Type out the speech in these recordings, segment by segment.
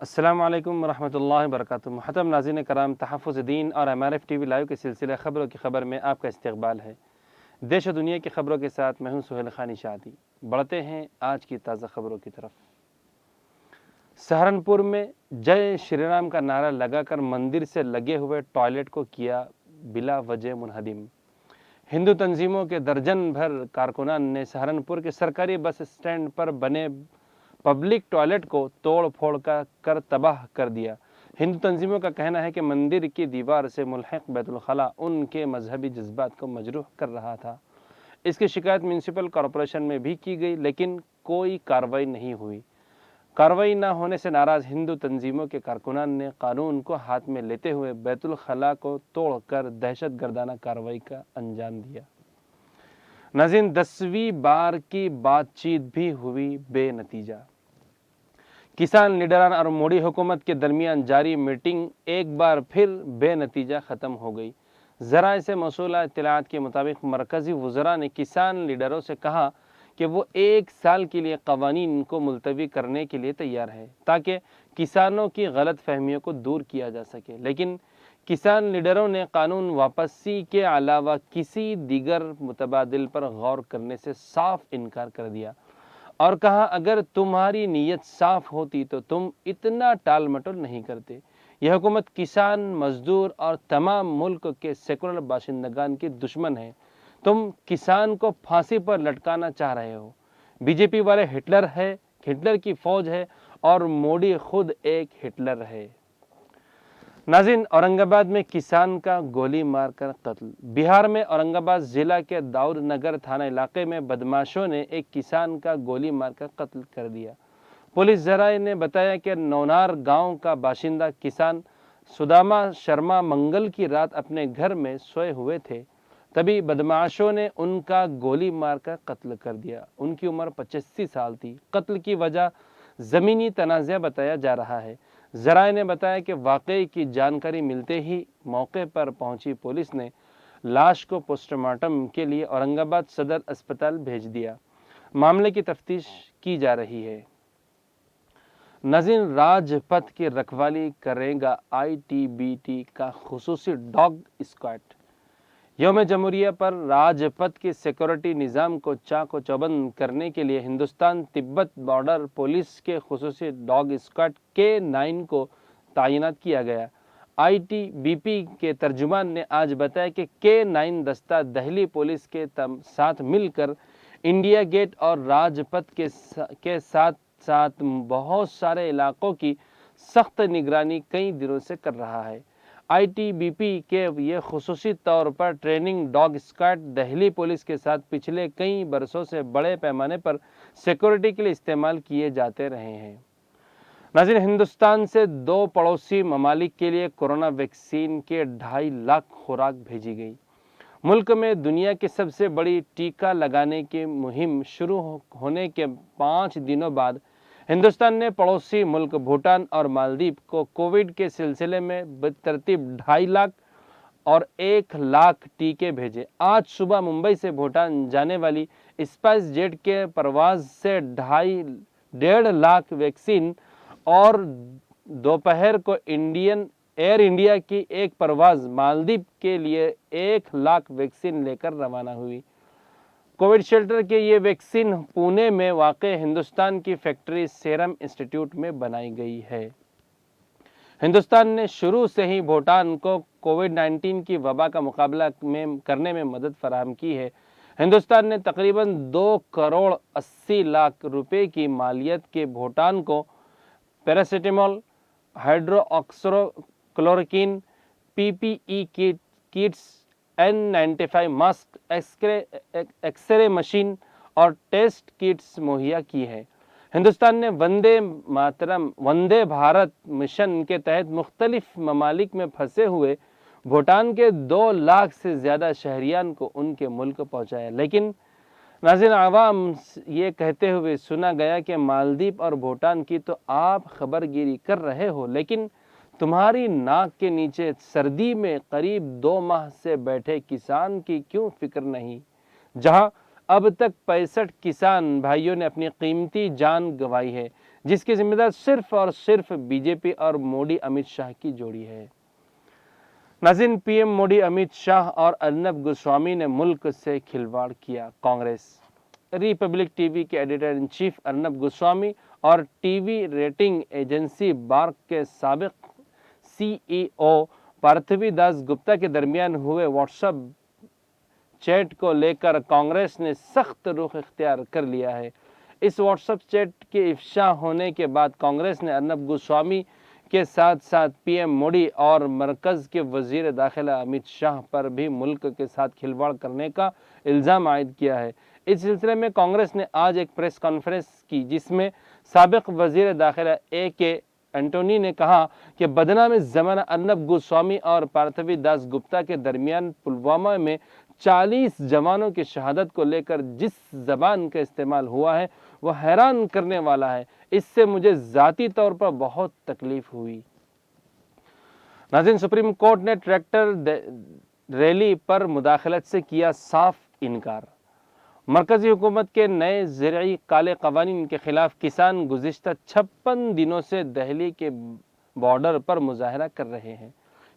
अस्सलामुअलैकुम वरहमतुल्लाहि वबरकातुहू। मुहतरम नाज़रीन कराम, तहफ़्फ़ुज़ दीन और MRF TV लाइव के सिलसिले खबरों की खबर में आपका इस्तकबाल है। देश और दुनिया की खबरों के साथ मैं हूं सुहेल खानी शादी। बढ़ते हैं आज की ताज़ा खबरों की तरफ। सहारनपुर में जय श्री राम का नारा लगाकर मंदिर से लगे हुए टॉयलेट को किया बिला वजह मुनहदिम। हिंदू तंजीमों के दर्जन भर कारकुनान ने सहारनपुर के सरकारी बस स्टैंड पर बने पब्लिक टॉयलेट को तोड़ फोड़ कर तबाह कर दिया। हिंदू तंजीमों का कहना है कि मंदिर की दीवार से मुल्हिक बैतुल खला उनके मजहबी जज्बात को मजरूह कर रहा था। इसकी शिकायत म्यूनसिपल कॉरपोरेशन में भी की गई, लेकिन कोई कार्रवाई नहीं हुई। कार्रवाई न होने से नाराज हिंदू तंजीमों के कारकुनान ने कानून को हाथ में लेते हुए बैतुल खला को तोड़कर दहशत गर्दाना कार्रवाई का अंजाम दिया। नाज़रीन, 10वीं बार की बातचीत भी हुई बेनतीजा। किसान लीडरान और मोदी हुकूमत के दरमियान जारी मीटिंग एक बार फिर बेनतीजा ख़त्म हो गई। ज़राए से मौसूला इत्तलाआत के मुताबिक मरकज़ी वज़रा ने किसान लीडरों से कहा कि वो 1 साल के लिए क़वानीन को मुलतवी करने के लिए तैयार है ताकि किसानों की गलत फहमियों को दूर किया जा सके, लेकिन किसान लीडरों ने कानून वापसी के अलावा किसी दीगर मुतबादिल पर गौर करने से साफ इनकार कर दिया और कहा, अगर तुम्हारी नीयत साफ होती तो तुम इतना टाल मटोल नहीं करते। यह हुकूमत किसान, मजदूर और तमाम मुल्क के सेकुलर बाशिंदगान की दुश्मन है। तुम किसान को फांसी पर लटकाना चाह रहे हो। बीजेपी वाले हिटलर है, हिटलर की फौज है और मोदी खुद एक हिटलर है। नाज़रीन, औरंगाबाद में किसान का गोली मारकर कत्ल। बिहार में औरंगाबाद जिला के दाऊद नगर थाना इलाके में बदमाशों ने एक किसान का गोली मारकर कत्ल कर दिया। पुलिस ज़राए ने बताया कि नौनार गांव का बाशिंदा किसान सुदामा शर्मा मंगल की रात अपने घर में सोए हुए थे, तभी बदमाशों ने उनका गोली मारकर कत्ल कर दिया। उनकी उम्र 85 साल थी। कत्ल की वजह ज़मीनी तनाज़ा बताया जा रहा है। ज़राए ने बताया कि वाक़ये की जानकारी मिलते ही मौके पर पहुंची पुलिस ने लाश को पोस्टमार्टम के लिए औरंगाबाद सदर अस्पताल भेज दिया। मामले की तफ्तीश की जा रही है। नाज़रीन, राजपथ की रखवाली करेगा ITBT का खुसूसी डॉग स्क्वाड। यौम जमहूरिया पर राजपथ की सिक्योरिटी निज़ाम को चाको चौबंद करने के लिए हिंदुस्तान तिब्बत बॉर्डर पुलिस के खुसूसी डॉग स्क्वाड K9 को तैनात किया गया। ITBP के तर्जुमान ने आज बताया कि K9 दस्ता दिल्ली पुलिस के साथ मिलकर इंडिया गेट और राजपथ के साथ साथ बहुत सारे इलाकों की सख्त निगरानी कई दिनों से कर रहा है। ITBP के ये खुसूसी तौर पर training dog squad Delhi police के साथ पिछले कई बरसों से बड़े पैमाने पर सिक्योरिटी के लिए इस्तेमाल किए जाते रहे हैं। नाज़रीन, हिंदुस्तान से 2 पड़ोसी ममालिक के लिए कोरोना वैक्सीन के 2.5 लाख खुराक भेजी गई। मुल्क में दुनिया की सबसे बड़ी टीका लगाने की मुहिम शुरू होने के 5 दिनों बाद हिंदुस्तान ने पड़ोसी मुल्क भूटान और मालदीव को कोविड के सिलसिले में बेतरतीब 2.5 लाख और 1 लाख टीके भेजे। आज सुबह मुंबई से भूटान जाने वाली स्पाइस जेट के परवाज से 1.5 लाख वैक्सीन और दोपहर को एयर इंडिया की एक परवाज मालदीव के लिए 1 लाख वैक्सीन लेकर रवाना हुई। कोविड शेल्टर के ये वैक्सीन पुणे में वाक़े हिंदुस्तान की फैक्ट्री सीरम इंस्टीट्यूट में बनाई गई है। हिंदुस्तान ने शुरू से ही भूटान को कोविड-19 की वबा का मुकाबला करने में मदद फराहम की है। हिंदुस्तान ने तकरीबन 2 करोड़ 80 लाख रुपए की मालियत के भूटान को paracetamol, hydroxychloroquine, PPE kits, N95 mask, x ray machine और टेस्ट किट्स मुहैया की है। हिंदुस्तान ने वंदे भारत मिशन के तहत मुख्तलिफ ममालिक में फंसे हुए भूटान के 2 लाख से ज़्यादा शहरियान को उनके मुल्क पहुँचाया। लेकिन नाज़रीन, आवाम ये कहते हुए सुना गया कि मालदीव और भूटान की तो आप खबरगिरी कर रहे हो, लेकिन तुम्हारी नाक के नीचे सर्दी में करीब 2 माह से बैठे किसान की क्यों फिक्र नहीं। जहां اب تک 65 کسان بھائیوں نے اپنی قیمتی جان گنوائی ہے، جس کی ذمہ دار صرف اور صرف بی جے پی اور مودی امت شاہ کی جوڑی ہے۔ ناظرین، پی ایم مودی، امت شاہ اور ارنب گوسوامی نے ملک سے کھلواڑ کیا۔ کانگریس ریپبلک ٹی وی کے editor in chief Arnab Goswami اور ٹی وی ریٹنگ ایجنسی بارک کے سابق سی ای او پارتھوی داس گپتا کے درمیان ہوئے واٹس ایپ چیٹ کو لے کر کانگریس نے سخت رخ اختیار کر لیا ہے۔ اس واٹس ایپ چیٹ کے افشا ہونے کے بعد کانگریس نے ارنب گوسوامی کے ساتھ ساتھ پی ایم مودی اور مرکز کے وزیر داخلہ امت شاہ پر بھی ملک کے ساتھ کھلواڑ کرنے کا الزام عائد کیا ہے۔ اس سلسلے میں کانگریس نے آج ایک پریس کانفرنس کی، جس میں سابق وزیر داخلہ اے کے اینٹونی نے کہا کہ بدنام زمانہ ارنب گوسوامی اور پارتھوی داس گپتا کے درمیان پلوامہ میں 40 جوانوں کی شہادت کو لے کر جس زبان کا استعمال ہوا ہے وہ حیران کرنے والا ہے۔ اس سے مجھے ذاتی طور پر بہت تکلیف ہوئی۔ ناظرین، سپریم کورٹ نے ٹریکٹر ریلی پر مداخلت سے کیا صاف انکار۔ مرکزی حکومت کے نئے زرعی کالے قوانین کے خلاف کسان گزشتہ 56 دنوں سے دہلی کے بارڈر پر مظاہرہ کر رہے ہیں۔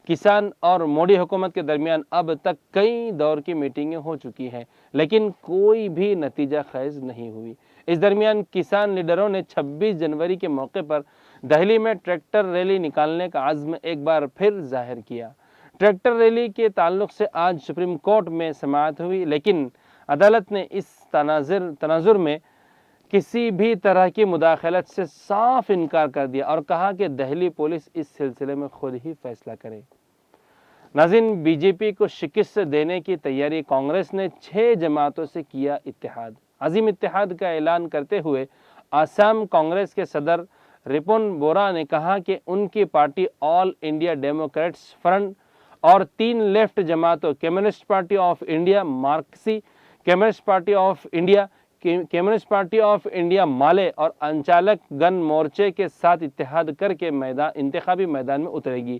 کسان اور مودی حکومت کے درمیان اب تک کئی دور کی میٹنگیں ہو چکی ہیں، لیکن کوئی بھی نتیجہ خیز نہیں ہوئی۔ اس درمیان کسان لیڈروں نے 26 جنوری کے موقع پر دہلی میں ٹریکٹر ریلی نکالنے کا عزم ایک بار پھر ظاہر کیا۔ ٹریکٹر ریلی کے تعلق سے آج سپریم کورٹ میں سماعت ہوئی، لیکن عدالت نے اس تناظر میں کسی بھی طرح کی مداخلت سے صاف انکار کر دیا اور کہا کہ دہلی پولیس اس سلسلے میں خود ہی فیصلہ کرے۔ ناظرین، بی جے پی کو شکست دینے کی تیاری کانگریس نے 6 جماعتوں سے کیا اتحاد۔ عظیم اتحاد کا اعلان کرتے ہوئے آسام کانگریس کے صدر رپون بورا نے کہا کہ ان کی party all India democrats front اور 3 لیفٹ جماعتوں کمیونسٹ پارٹی آف انڈیا مارکسی، communist party of India, communist party of India مالے اور انچالک گن مورچے کے ساتھ اتحاد کر کے انتخابی میدان میں اترے گی۔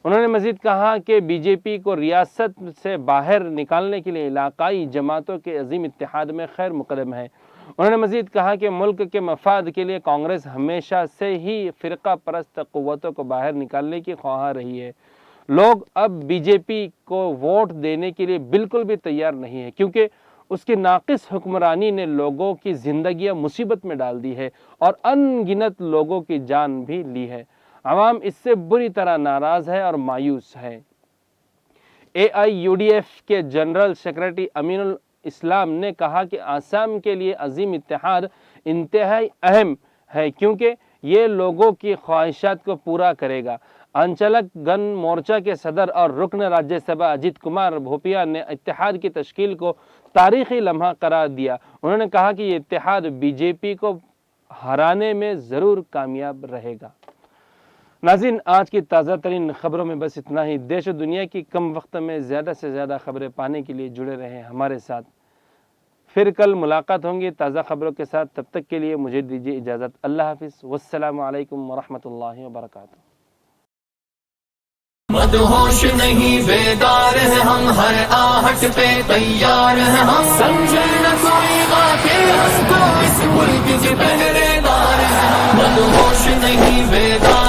انہوں نے مزید کہا کہ بی جے پی کو ریاست سے باہر نکالنے کے لیے علاقائی جماعتوں کے عظیم اتحاد میں خیر مقدم ہے۔ انہوں نے مزید کہا کہ ملک کے مفاد کے لیے کانگریس ہمیشہ سے ہی فرقہ پرست قوتوں کو باہر نکالنے کی خواہاں رہی ہے۔ لوگ اب بی جے پی کو ووٹ دینے کے لیے بالکل بھی تیار نہیں ہے، کیونکہ اس کی ناقص حکمرانی نے لوگوں کی زندگیاں مصیبت میں ڈال دی ہے اور ان گنت لوگوں کی جان بھی لی ہے۔ عوام اس سے بری طرح ناراض ہے اور مایوس ہے۔ اے آئی یو ڈی ایف کے جنرل سیکرٹری امین الاسلام نے کہا کہ آسام کے لیے عظیم اتحاد انتہائی اہم ہے، کیونکہ یہ لوگوں کی خواہشات کو پورا کرے گا۔ انچلک گن مورچہ کے صدر اور رکن راجیہ سبھا اجیت کمار بھوپیا نے اتحاد کی تشکیل کو تاریخی لمحہ قرار دیا۔ انہوں نے کہا کہ یہ اتحاد بی جے پی کو ہرانے میں ضرور کامیاب رہے گا۔ ناظرین، آج کی تازہ ترین خبروں میں بس اتنا ہی۔ دیش و دنیا کی کم وقت میں زیادہ سے زیادہ خبریں پانے کے لیے جڑے رہیں ہمارے ساتھ۔ پھر کل ملاقات ہوں گی تازہ خبروں کے ساتھ، تب تک کے لیے مجھے دیجیے اجازت۔ اللہ حافظ، والسلام علیکم ورحمۃ اللہ وبرکاتہ۔ مدہوش نہیں بیدار ہیں ہم، ہر آہٹ پہ تیار ہیں ہم، سمجھے نہ کوئی غافل ہم کو اس ملک کے پہرے دار ہیں ہم۔ مدہوش نہیں بیدار